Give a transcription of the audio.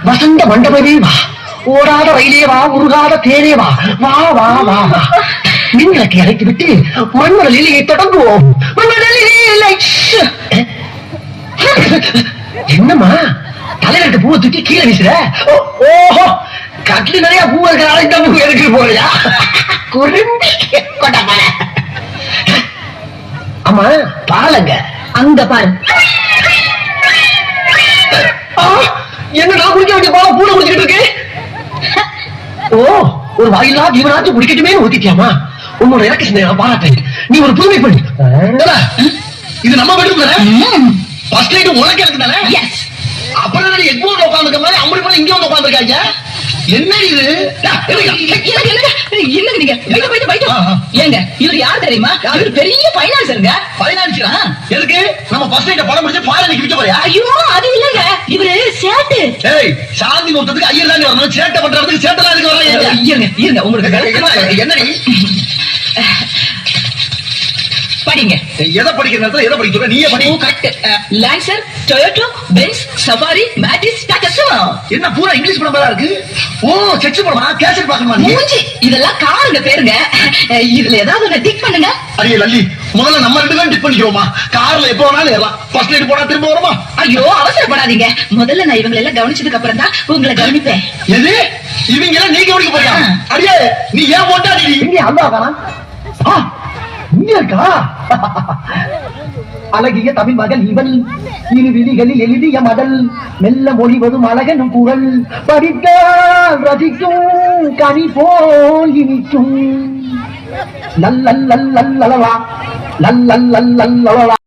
வசந்த மண்டபமே வா, ஓடாத ரயிலே வா, உருகாத தேனே வா, வா வா வா வா. மின்விளக்கை அழைத்து விட்டு மண்மர லீலையை தொடங்குவோம். மண்மர லீலை. என்னம்மா தலைவருக்கு பூவை தூக்கி கீழே வீசுற? ஓஹோ, கட்லி நிறைய பூ இருக்கிற இந்த பூ எடுத்து போறியா? குறும்பி கொண்ட. ஆமா, பாலங்க அங்க பாரு. என்ன நான் குடிக்க வேண்டிய பாலம் பூனை குடிச்சிட்டு இருக்கு? ஓ, ஒரு வாயிலா ஜீவனாச்சும் குடிக்கட்டுமே ஊத்திட்டியாமா? உன்னோட இறக்க சிந்தனை நான் பாராட்டேன். நீ ஒரு புதுமை பண்ணு. இது நம்ம வீட்டுக்கு ஃபர்ஸ்ட் நைட் உனக்கு எனக்கு தானே? எஸ். அப்புறம் எக்மோர்ல உட்கார்ந்துக்க மாதிரி அம்பளி பண்ணி இங்க வந்து உட்கார்ந்துருக்காங்க. என்ன இது? ஏங்க இவர் யார் தெரியுமா? இவர் பெரிய பைனான்சருங்க. பைனான்சியரா? எதுக்கு? நம்ம ஃபர்ஸ்ட் நைட் படம் முடிச்சு ஃபாரினுக்கு விற்க போறியா? ஐயோ அது இல்லங்க, இவரு சேட்டு. ஏய், சாந்தி முகத்துக்கு ஐயர் தான் வரணும். சேட்டை பண்றதுக்கு சேட்டலாம் எதுக்கு வர்றீங்க? இருங்க உங்களுக்கு என்னடி படிங்க. எதை படிக்கிற நேரத்துல எதை படிக்கிற? நீயே படி. Correct. Lancer, Toyota, Benz, Safari, Matiz, Tata Sumo. என்ன பூரா இங்கிலீஷ் படம் பேரா இருக்கு? ஓ, செக்ஸ் படமா? கேசட் பார்க்கணுமா நீ? மூஞ்சி, இதெல்லாம் காருங்க பேருங்க. இதுல ஏதாவது ஒண்ணு டிக் பண்ணுங்க. அடியே லல்லி, முதல்ல நம்ம ரெண்டு பேரும் டிக் பண்ணிக்கிறோமா? கார்ல எப்ப வேணாலும் ஏறலாம். ஃபர்ஸ்ட் நைட் போனா திரும்ப வருமா? ஐயோ அவசரப்படாதீங்க. முதல்ல நான் இவங்களை எல்லாம் கவனிச்சதுக்கு அப்புறம் தான் உங்களை கவனிப்பேன். எது? இவங்க எல்லாம் நீ கவனிக்க போறியா? அடியே, நீ ஏன் போட்டாடி? இங்க அல்லா காணா? இங்க இருக்கா? அழகிய தமிழ் மகள் இவள், இரு விழிகளில் எழுதிய மடல், மெல்ல மொழிவதும் அழகனும் குரல், படித்தால் ரசிக்கும் கனி போல் இனிக்கும். லல்லல்லல்லல்லலா லல்லல்லல்லல்லலா.